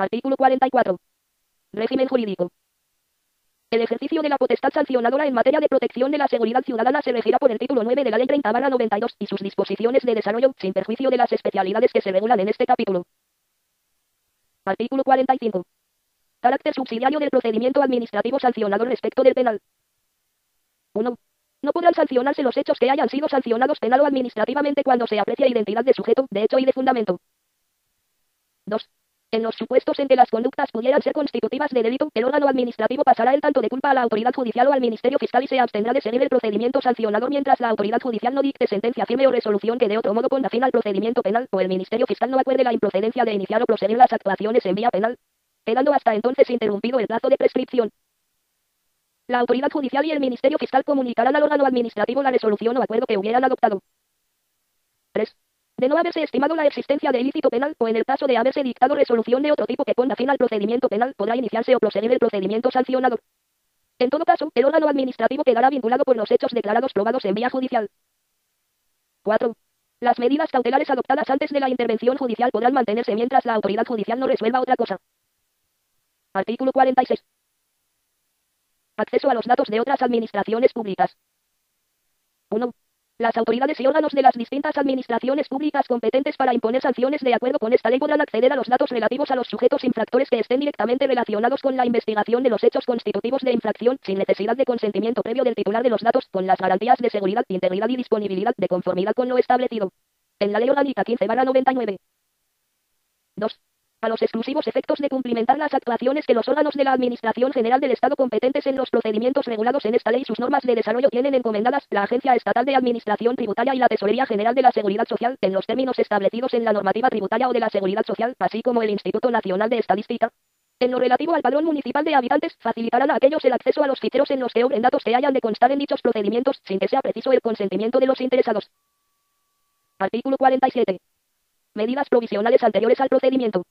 Artículo 44. Régimen jurídico. El ejercicio de la potestad sancionadora en materia de protección de la seguridad ciudadana se regirá por el título 9 de la Ley 30/92 y sus disposiciones de desarrollo, sin perjuicio de las especialidades que se regulan en este capítulo. Artículo 45. Carácter subsidiario del procedimiento administrativo sancionador respecto del penal. 1. No podrán sancionarse los hechos que hayan sido sancionados penal o administrativamente cuando se aprecie identidad de sujeto, de hecho y de fundamento. 2. En los supuestos en que las conductas pudieran ser constitutivas de delito, el órgano administrativo pasará el tanto de culpa a la autoridad judicial o al Ministerio Fiscal y se abstendrá de seguir el procedimiento sancionador mientras la autoridad judicial no dicte sentencia firme o resolución que de otro modo ponga fin al procedimiento penal, o el Ministerio Fiscal no acuerde la improcedencia de iniciar o proseguir las actuaciones en vía penal, quedando hasta entonces interrumpido el plazo de prescripción. La autoridad judicial y el Ministerio Fiscal comunicarán al órgano administrativo la resolución o acuerdo que hubieran adoptado. 3. De no haberse estimado la existencia de ilícito penal, o en el caso de haberse dictado resolución de otro tipo que ponga fin al procedimiento penal, podrá iniciarse o proseguir el procedimiento sancionador. En todo caso, el órgano administrativo quedará vinculado por los hechos declarados probados en vía judicial. 4. Las medidas cautelares adoptadas antes de la intervención judicial podrán mantenerse mientras la autoridad judicial no resuelva otra cosa. Artículo 46. Acceso a los datos de otras administraciones públicas. 1. Las autoridades y órganos de las distintas administraciones públicas competentes para imponer sanciones de acuerdo con esta ley podrán acceder a los datos relativos a los sujetos infractores que estén directamente relacionados con la investigación de los hechos constitutivos de infracción, sin necesidad de consentimiento previo del titular de los datos, con las garantías de seguridad, integridad y disponibilidad de conformidad con lo establecido en la Ley Orgánica 15/99. 2. A los exclusivos efectos de cumplimentar las actuaciones que los órganos de la Administración General del Estado competentes en los procedimientos regulados en esta ley y sus normas de desarrollo tienen encomendadas la Agencia Estatal de Administración Tributaria y la Tesorería General de la Seguridad Social, en los términos establecidos en la normativa tributaria o de la Seguridad Social, así como el Instituto Nacional de Estadística. En lo relativo al padrón municipal de habitantes, facilitarán a aquellos el acceso a los ficheros en los que obren datos que hayan de constar en dichos procedimientos, sin que sea preciso el consentimiento de los interesados. Artículo 47. Medidas provisionales anteriores al procedimiento.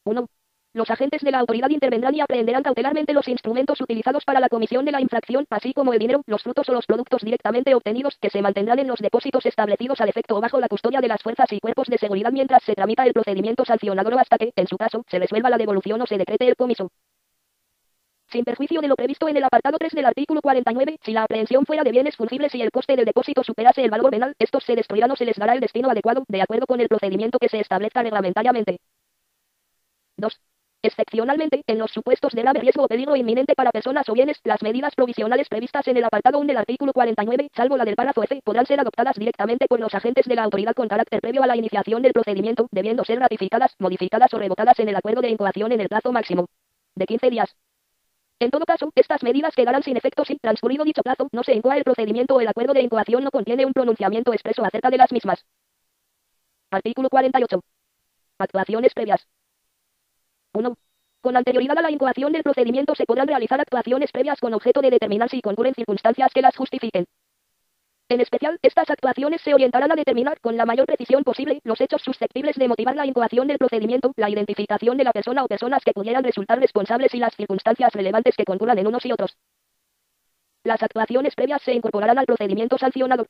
1. Los agentes de la autoridad intervendrán y aprehenderán cautelarmente los instrumentos utilizados para la comisión de la infracción, así como el dinero, los frutos o los productos directamente obtenidos, que se mantendrán en los depósitos establecidos al efecto o bajo la custodia de las fuerzas y cuerpos de seguridad mientras se tramita el procedimiento sancionador o hasta que, en su caso, se resuelva la devolución o se decrete el comiso. Sin perjuicio de lo previsto en el apartado 3 del artículo 49, si la aprehensión fuera de bienes fungibles y el coste del depósito superase el valor venal, estos se destruirán o se les dará el destino adecuado, de acuerdo con el procedimiento que se establezca reglamentariamente. 2. Excepcionalmente, en los supuestos de grave riesgo o peligro inminente para personas o bienes, las medidas provisionales previstas en el apartado 1 del artículo 49, salvo la del párrafo F, podrán ser adoptadas directamente por los agentes de la autoridad con carácter previo a la iniciación del procedimiento, debiendo ser ratificadas, modificadas o revocadas en el acuerdo de incoación en el plazo máximo de 15 días. En todo caso, estas medidas quedarán sin efecto si, transcurrido dicho plazo, no se incoa el procedimiento o el acuerdo de incoación no contiene un pronunciamiento expreso acerca de las mismas. Artículo 48. Actuaciones previas. 1. Con anterioridad a la incoación del procedimiento se podrán realizar actuaciones previas con objeto de determinar si concurren circunstancias que las justifiquen. En especial, estas actuaciones se orientarán a determinar, con la mayor precisión posible, los hechos susceptibles de motivar la incoación del procedimiento, la identificación de la persona o personas que pudieran resultar responsables y las circunstancias relevantes que concurran en unos y otros. Las actuaciones previas se incorporarán al procedimiento sancionador.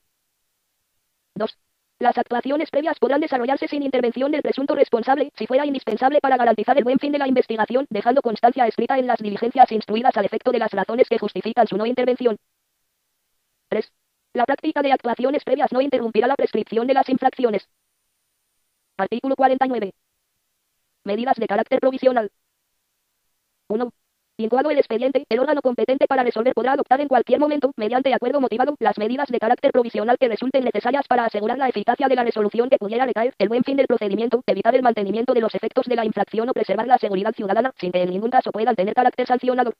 2. Las actuaciones previas podrán desarrollarse sin intervención del presunto responsable, si fuera indispensable para garantizar el buen fin de la investigación, dejando constancia escrita en las diligencias instruidas al efecto de las razones que justifican su no intervención. 3. La práctica de actuaciones previas no interrumpirá la prescripción de las infracciones. Artículo 49. Medidas de carácter provisional. 1. Incoado el expediente, el órgano competente para resolver podrá adoptar en cualquier momento, mediante acuerdo motivado, las medidas de carácter provisional que resulten necesarias para asegurar la eficacia de la resolución que pudiera recaer, el buen fin del procedimiento, evitar el mantenimiento de los efectos de la infracción o preservar la seguridad ciudadana, sin que en ningún caso puedan tener carácter sancionador.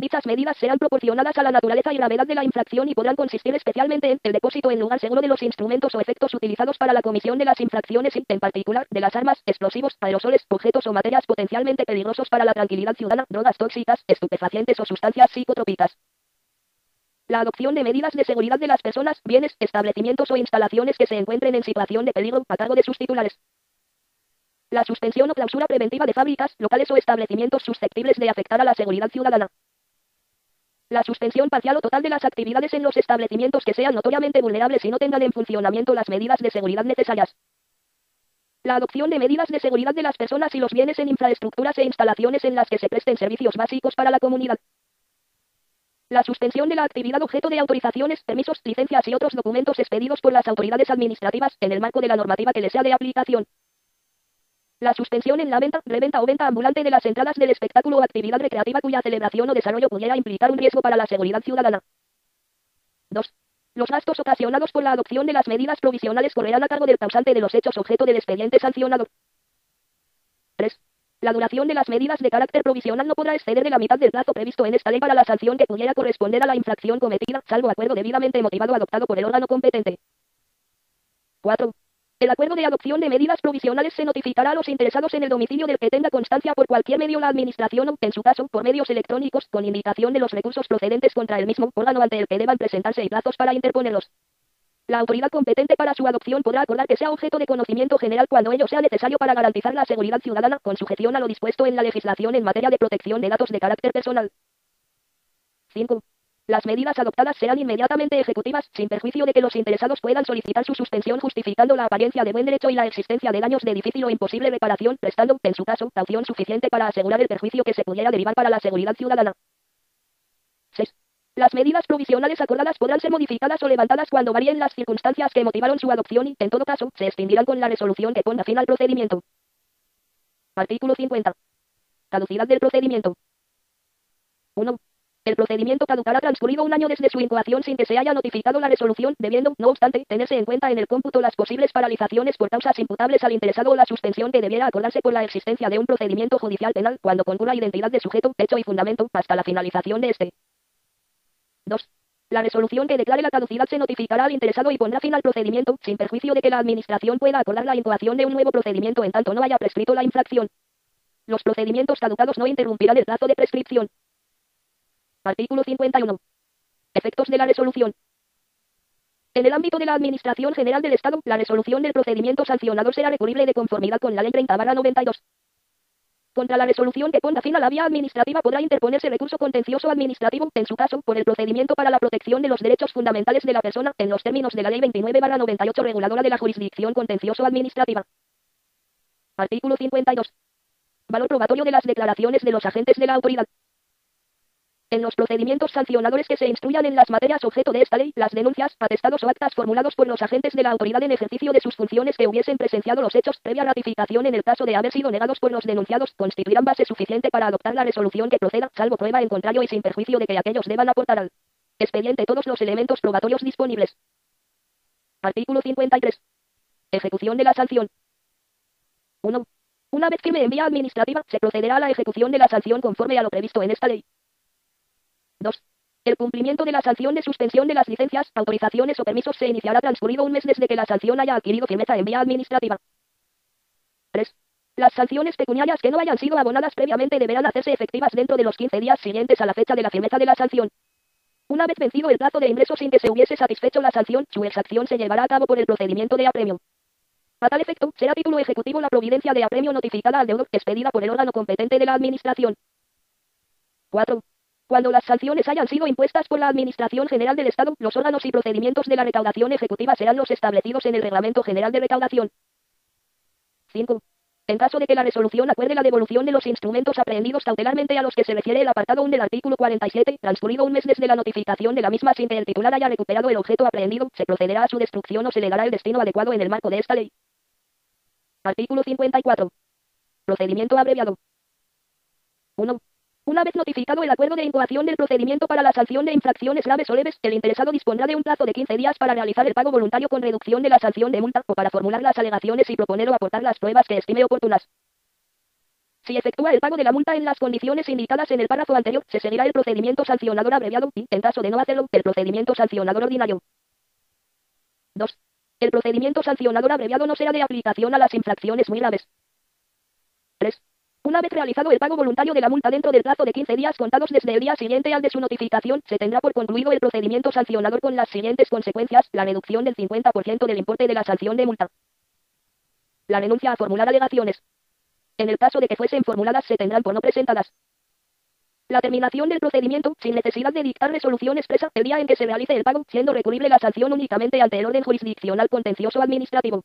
Dichas medidas serán proporcionadas a la naturaleza y gravedad de la infracción y podrán consistir especialmente en el depósito en lugar seguro de los instrumentos o efectos utilizados para la comisión de las infracciones y, en particular, de las armas, explosivos, aerosoles, objetos o materias potencialmente peligrosos para la tranquilidad ciudadana, drogas tóxicas, estupefacientes o sustancias psicotrópicas. La adopción de medidas de seguridad de las personas, bienes, establecimientos o instalaciones que se encuentren en situación de peligro, a cargo de sus titulares. La suspensión o clausura preventiva de fábricas, locales o establecimientos susceptibles de afectar a la seguridad ciudadana. La suspensión parcial o total de las actividades en los establecimientos que sean notoriamente vulnerables y no tengan en funcionamiento las medidas de seguridad necesarias. La adopción de medidas de seguridad de las personas y los bienes en infraestructuras e instalaciones en las que se presten servicios básicos para la comunidad. La suspensión de la actividad objeto de autorizaciones, permisos, licencias y otros documentos expedidos por las autoridades administrativas, en el marco de la normativa que les sea de aplicación. La suspensión en la venta, reventa o venta ambulante de las entradas del espectáculo o actividad recreativa cuya celebración o desarrollo pudiera implicar un riesgo para la seguridad ciudadana. 2. Los gastos ocasionados por la adopción de las medidas provisionales correrán a cargo del causante de los hechos objeto del expediente sancionador. 3. La duración de las medidas de carácter provisional no podrá exceder de la mitad del plazo previsto en esta ley para la sanción que pudiera corresponder a la infracción cometida, salvo acuerdo debidamente motivado adoptado por el órgano competente. 4. El acuerdo de adopción de medidas provisionales se notificará a los interesados en el domicilio del que tenga constancia por cualquier medio la administración o, en su caso, por medios electrónicos, con indicación de los recursos procedentes contra el mismo órgano ante el que deban presentarse y plazos para interponerlos. La autoridad competente para su adopción podrá acordar que sea objeto de conocimiento general cuando ello sea necesario para garantizar la seguridad ciudadana, con sujeción a lo dispuesto en la legislación en materia de protección de datos de carácter personal. 5. Las medidas adoptadas serán inmediatamente ejecutivas, sin perjuicio de que los interesados puedan solicitar su suspensión justificando la apariencia de buen derecho y la existencia de daños de difícil o imposible reparación, prestando, en su caso, caución suficiente para asegurar el perjuicio que se pudiera derivar para la seguridad ciudadana. 6. Las medidas provisionales acordadas podrán ser modificadas o levantadas cuando varíen las circunstancias que motivaron su adopción y, en todo caso, se extinguirán con la resolución que ponga fin al procedimiento. Artículo 50. Caducidad del procedimiento. 1. El procedimiento caducará transcurrido un año desde su incoación sin que se haya notificado la resolución, debiendo, no obstante, tenerse en cuenta en el cómputo las posibles paralizaciones por causas imputables al interesado o la suspensión que debiera acordarse por la existencia de un procedimiento judicial penal, cuando concurra identidad de sujeto, hecho y fundamento, hasta la finalización de este. 2. La resolución que declare la caducidad se notificará al interesado y pondrá fin al procedimiento, sin perjuicio de que la Administración pueda acordar la incoación de un nuevo procedimiento en tanto no haya prescrito la infracción. Los procedimientos caducados no interrumpirán el plazo de prescripción. Artículo 51. Efectos de la resolución. En el ámbito de la Administración General del Estado, la resolución del procedimiento sancionador será recurrible de conformidad con la Ley 30/92. Contra la resolución que ponga fin a la vía administrativa podrá interponerse recurso contencioso administrativo, en su caso, por el procedimiento para la protección de los derechos fundamentales de la persona, en los términos de la Ley 29/98 reguladora de la jurisdicción contencioso administrativa. Artículo 52. Valor probatorio de las declaraciones de los agentes de la autoridad. En los procedimientos sancionadores que se instruyan en las materias objeto de esta ley, las denuncias, atestados o actas formulados por los agentes de la autoridad en ejercicio de sus funciones que hubiesen presenciado los hechos, previa ratificación en el caso de haber sido negados por los denunciados, constituirán base suficiente para adoptar la resolución que proceda, salvo prueba en contrario y sin perjuicio de que aquellos deban aportar al expediente todos los elementos probatorios disponibles. Artículo 53. Ejecución de la sanción. 1. Una vez firme en vía administrativa, se procederá a la ejecución de la sanción conforme a lo previsto en esta ley. 2. El cumplimiento de la sanción de suspensión de las licencias, autorizaciones o permisos se iniciará transcurrido un mes desde que la sanción haya adquirido firmeza en vía administrativa. 3. Las sanciones pecuniarias que no hayan sido abonadas previamente deberán hacerse efectivas dentro de los 15 días siguientes a la fecha de la firmeza de la sanción. Una vez vencido el plazo de ingreso sin que se hubiese satisfecho la sanción, su exacción se llevará a cabo por el procedimiento de apremio. A tal efecto, será título ejecutivo la providencia de apremio notificada al deudor, expedida por el órgano competente de la Administración. 4. Cuando las sanciones hayan sido impuestas por la Administración General del Estado, los órganos y procedimientos de la recaudación ejecutiva serán los establecidos en el Reglamento General de Recaudación. 5. En caso de que la resolución acuerde la devolución de los instrumentos aprehendidos cautelarmente a los que se refiere el apartado 1 del artículo 47, transcurrido un mes desde la notificación de la misma sin que el titular haya recuperado el objeto aprehendido, se procederá a su destrucción o se le dará el destino adecuado en el marco de esta ley. Artículo 54. Procedimiento abreviado. 1. Una vez notificado el acuerdo de incoación del procedimiento para la sanción de infracciones graves o leves, el interesado dispondrá de un plazo de 15 días para realizar el pago voluntario con reducción de la sanción de multa, o para formular las alegaciones y proponer o aportar las pruebas que estime oportunas. Si efectúa el pago de la multa en las condiciones indicadas en el párrafo anterior, se seguirá el procedimiento sancionador abreviado y, en caso de no hacerlo, el procedimiento sancionador ordinario. 2. El procedimiento sancionador abreviado no será de aplicación a las infracciones muy graves. 3. Una vez realizado el pago voluntario de la multa dentro del plazo de 15 días contados desde el día siguiente al de su notificación, se tendrá por concluido el procedimiento sancionador con las siguientes consecuencias: la reducción del 50% del importe de la sanción de multa. La renuncia a formular alegaciones. En el caso de que fuesen formuladas, se tendrán por no presentadas. La terminación del procedimiento, sin necesidad de dictar resolución expresa, el día en que se realice el pago, siendo recurrible la sanción únicamente ante el orden jurisdiccional contencioso administrativo.